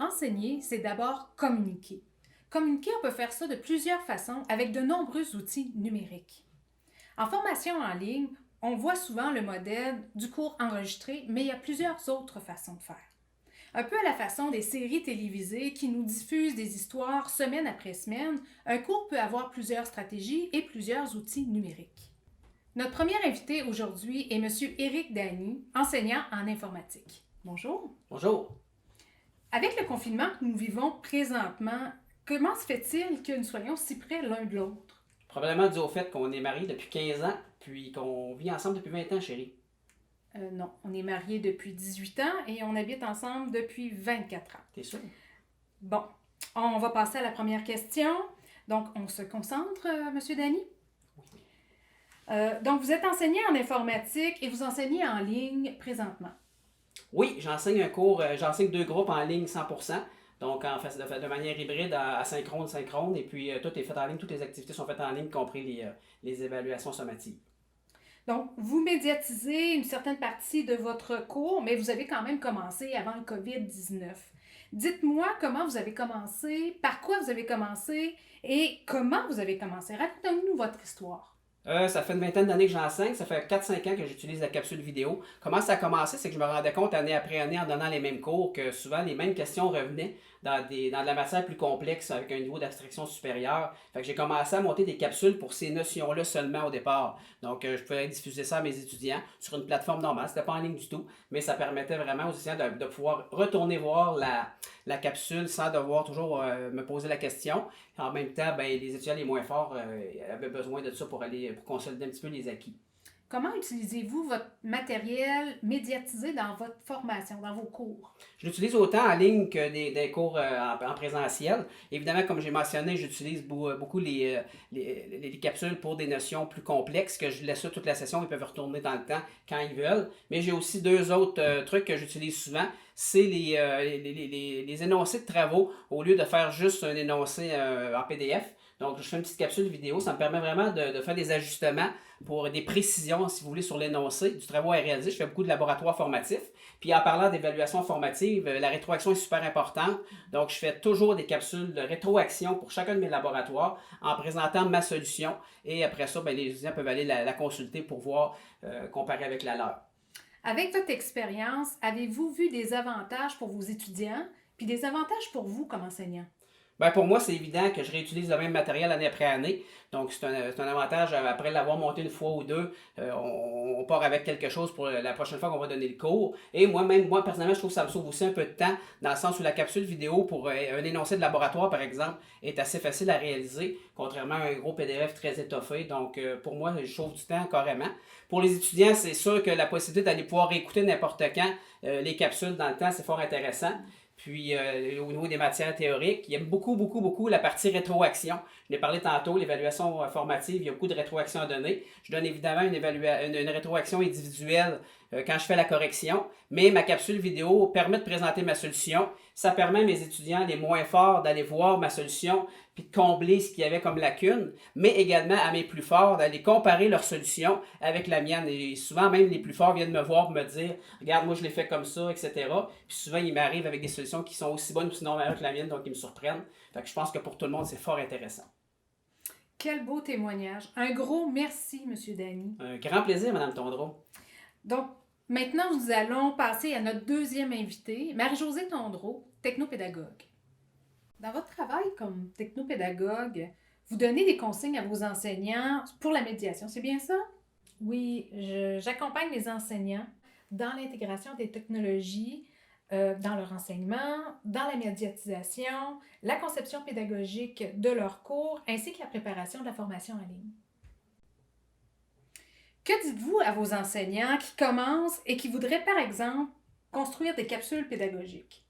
enseigner, c'est d'abord communiquer. Communiquer, on peut faire ça de plusieurs façons avec de nombreux outils numériques. En formation en ligne, on voit souvent le modèle du cours enregistré, mais il y a plusieurs autres façons de faire. Un peu à la façon des séries télévisées qui nous diffusent des histoires semaine après semaine, un cours peut avoir plusieurs stratégies et plusieurs outils numériques. Notre premier invité aujourd'hui est M. Éric Dany, enseignant en informatique. Bonjour. Bonjour. Avec le confinement que nous vivons présentement, comment se fait-il que nous soyons si près l'un de l'autre? Probablement dû au fait qu'on est mariés depuis 15 ans, puis qu'on vit ensemble depuis 20 ans, chérie. Non, on est mariés depuis 18 ans et on habite ensemble depuis 24 ans. T'es sûr? Bon, on va passer à la première question. Donc, on se concentre, M. Dany? Donc, vous êtes enseignant en informatique et vous enseignez en ligne présentement. Oui, j'enseigne 2 groupes en ligne 100%. Donc, en fait, de manière hybride, synchrone, et puis tout est fait en ligne, toutes les activités sont faites en ligne, y compris les évaluations sommatives. Donc, vous médiatisez une certaine partie de votre cours, mais vous avez quand même commencé avant le COVID-19. Dites-moi comment vous avez commencé, par quoi vous avez commencé et comment vous avez commencé. Racontez-nous votre histoire. Ça fait une vingtaine d'années que j'enseigne, ça fait 4-5 ans que j'utilise la capsule vidéo. Comment ça a commencé, c'est que je me rendais compte année après année en donnant les mêmes cours que souvent les mêmes questions revenaient dans de la matière plus complexe avec un niveau d'abstraction supérieur. Fait que j'ai commencé à monter des capsules pour ces notions-là seulement au départ. Donc je pouvais diffuser ça à mes étudiants sur une plateforme normale, c'était pas en ligne du tout, mais ça permettait vraiment aux étudiants de pouvoir retourner voir la capsule sans devoir toujours me poser la question. En même temps, ben, les étudiants les moins forts avaient besoin de ça pour consolider un petit peu les acquis. Comment utilisez-vous votre matériel médiatisé dans votre formation, dans vos cours? Je l'utilise autant en ligne que des cours en présentiel. Évidemment, comme j'ai mentionné, j'utilise beaucoup les capsules pour des notions plus complexes, que je laisse ça toute la session, ils peuvent retourner dans le temps quand ils veulent. Mais j'ai aussi 2 autres trucs que j'utilise souvent. C'est les énoncés de travaux, au lieu de faire juste un énoncé en PDF. Donc, je fais une petite capsule vidéo. Ça me permet vraiment de faire des ajustements pour des précisions, si vous voulez, sur l'énoncé du travail à réaliser. Je fais beaucoup de laboratoires formatifs. Puis, en parlant d'évaluation formative, la rétroaction est super importante. Donc, je fais toujours des capsules de rétroaction pour chacun de mes laboratoires en présentant ma solution. Et après ça, ben, les étudiants peuvent aller la consulter pour voir, comparer avec la leur. Avec votre expérience, avez-vous vu des avantages pour vos étudiants puis des avantages pour vous comme enseignant? Ben pour moi, c'est évident que je réutilise le même matériel année après année. Donc, c'est un avantage. Après l'avoir monté une fois ou deux, on part avec quelque chose pour la prochaine fois qu'on va donner le cours. Et moi, personnellement, je trouve que ça me sauve aussi un peu de temps, dans le sens où la capsule vidéo pour un énoncé de laboratoire, par exemple, est assez facile à réaliser, contrairement à un gros PDF très étoffé. Donc, pour moi, je sauve du temps carrément. Pour les étudiants, c'est sûr que la possibilité d'aller pouvoir écouter n'importe quand les capsules dans le temps, c'est fort intéressant. Puis au niveau des matières théoriques, il y a beaucoup la partie rétroaction. Je l'ai parlé tantôt, l'évaluation formative, il y a beaucoup de rétroaction à donner. Je donne évidemment une rétroaction individuelle quand je fais la correction, mais ma capsule vidéo permet de présenter ma solution. Ça permet à mes étudiants les moins forts d'aller voir ma solution puis de combler ce qu'il y avait comme lacune, mais également à mes plus forts d'aller comparer leur solution avec la mienne. Et souvent, même les plus forts viennent me voir me dire regarde, moi je l'ai fait comme ça, etc. Puis souvent, ils m'arrivent avec des solutions qui sont aussi bonnes ou sinon meilleures que la mienne, donc ils me surprennent. Fait que je pense que pour tout le monde, c'est fort intéressant. Quel beau témoignage. Un gros merci, M. Dany. Un grand plaisir, Madame Tondreau. Donc, maintenant, nous allons passer à notre deuxième invitée, Marie-Josée Tondreau, technopédagogue. Dans votre travail comme technopédagogue, vous donnez des consignes à vos enseignants pour la médiation, c'est bien ça? Oui, j'accompagne les enseignants dans l'intégration des technologies dans leur enseignement, dans la médiatisation, la conception pédagogique de leurs cours, ainsi que la préparation de la formation en ligne. Que dites-vous à vos enseignants qui commencent et qui voudraient, par exemple, construire des capsules pédagogiques?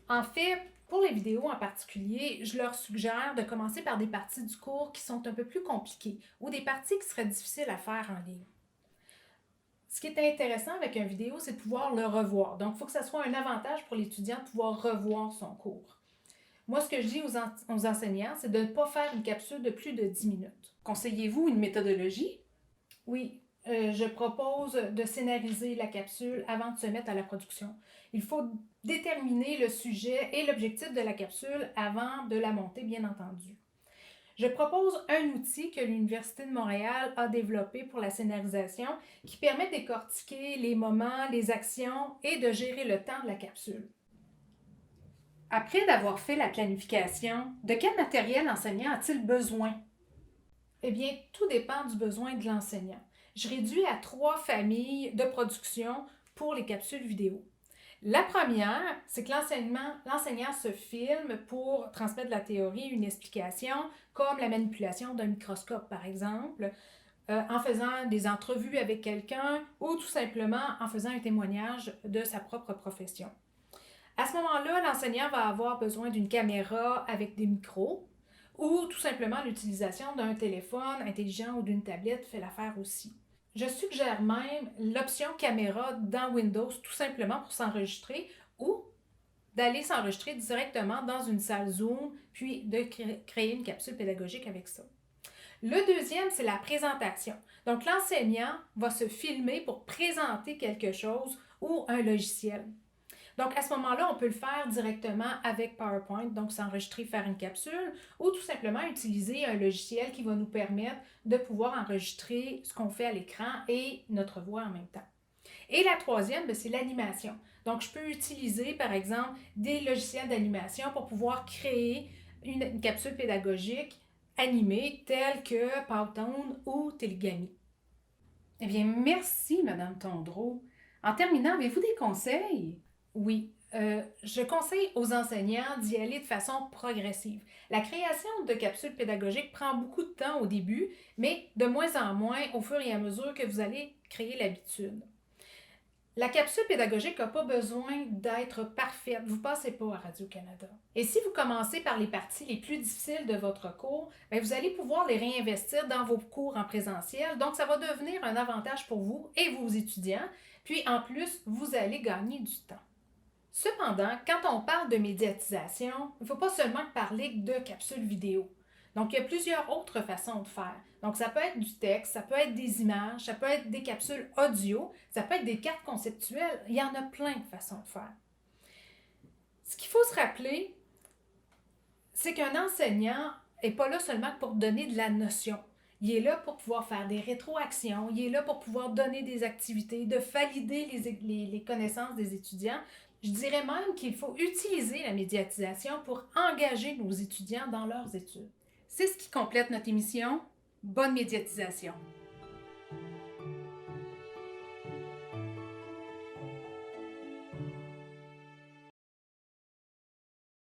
En fait, pour les vidéos en particulier, je leur suggère de commencer par des parties du cours qui sont un peu plus compliquées ou des parties qui seraient difficiles à faire en ligne. Ce qui est intéressant avec une vidéo, c'est de pouvoir le revoir. Donc, il faut que ça soit un avantage pour l'étudiant de pouvoir revoir son cours. Moi, ce que je dis aux enseignants, c'est de ne pas faire une capsule de plus de 10 minutes. Conseillez-vous une méthodologie? Oui, je propose de scénariser la capsule avant de se mettre à la production. Il faut déterminer le sujet et l'objectif de la capsule avant de la monter, bien entendu. Je propose un outil que l'Université de Montréal a développé pour la scénarisation qui permet de décortiquer les moments, les actions et de gérer le temps de la capsule. Après d'avoir fait la planification, de quel matériel l'enseignant a-t-il besoin? Eh bien, tout dépend du besoin de l'enseignant. Je réduis à 3 familles de production pour les capsules vidéo. La première, c'est que l'enseignant se filme pour transmettre de la théorie, une explication, comme la manipulation d'un microscope, par exemple, en faisant des entrevues avec quelqu'un ou tout simplement en faisant un témoignage de sa propre profession. À ce moment-là, l'enseignant va avoir besoin d'une caméra avec des micros ou tout simplement l'utilisation d'un téléphone intelligent ou d'une tablette fait l'affaire aussi. Je suggère même l'option caméra dans Windows tout simplement pour s'enregistrer ou d'aller s'enregistrer directement dans une salle Zoom puis de créer une capsule pédagogique avec ça. Le deuxième, c'est la présentation. Donc, l'enseignant va se filmer pour présenter quelque chose ou un logiciel. Donc, à ce moment-là, on peut le faire directement avec PowerPoint, donc s'enregistrer, faire une capsule, ou tout simplement utiliser un logiciel qui va nous permettre de pouvoir enregistrer ce qu'on fait à l'écran et notre voix en même temps. Et la troisième, c'est l'animation. Donc, je peux utiliser, par exemple, des logiciels d'animation pour pouvoir créer une capsule pédagogique animée telle que Powtoon ou Télégami. Eh bien, merci, Madame Tondreau. En terminant, avez-vous des conseils? Oui, je conseille aux enseignants d'y aller de façon progressive. La création de capsules pédagogiques prend beaucoup de temps au début, mais de moins en moins au fur et à mesure que vous allez créer l'habitude. La capsule pédagogique n'a pas besoin d'être parfaite. Vous ne passez pas à Radio-Canada. Et si vous commencez par les parties les plus difficiles de votre cours, vous allez pouvoir les réinvestir dans vos cours en présentiel. Donc, ça va devenir un avantage pour vous et vos étudiants. Puis, en plus, vous allez gagner du temps. Cependant, quand on parle de médiatisation, il ne faut pas seulement parler de capsules vidéo. Donc, il y a plusieurs autres façons de faire. Donc, ça peut être du texte, ça peut être des images, ça peut être des capsules audio, ça peut être des cartes conceptuelles. Il y en a plein de façons de faire. Ce qu'il faut se rappeler, c'est qu'un enseignant n'est pas là seulement pour donner de la notion. Il est là pour pouvoir faire des rétroactions, il est là pour pouvoir donner des activités, de valider les connaissances des étudiants. Je dirais même qu'il faut utiliser la médiatisation pour engager nos étudiants dans leurs études. C'est ce qui complète notre émission. Bonne médiatisation!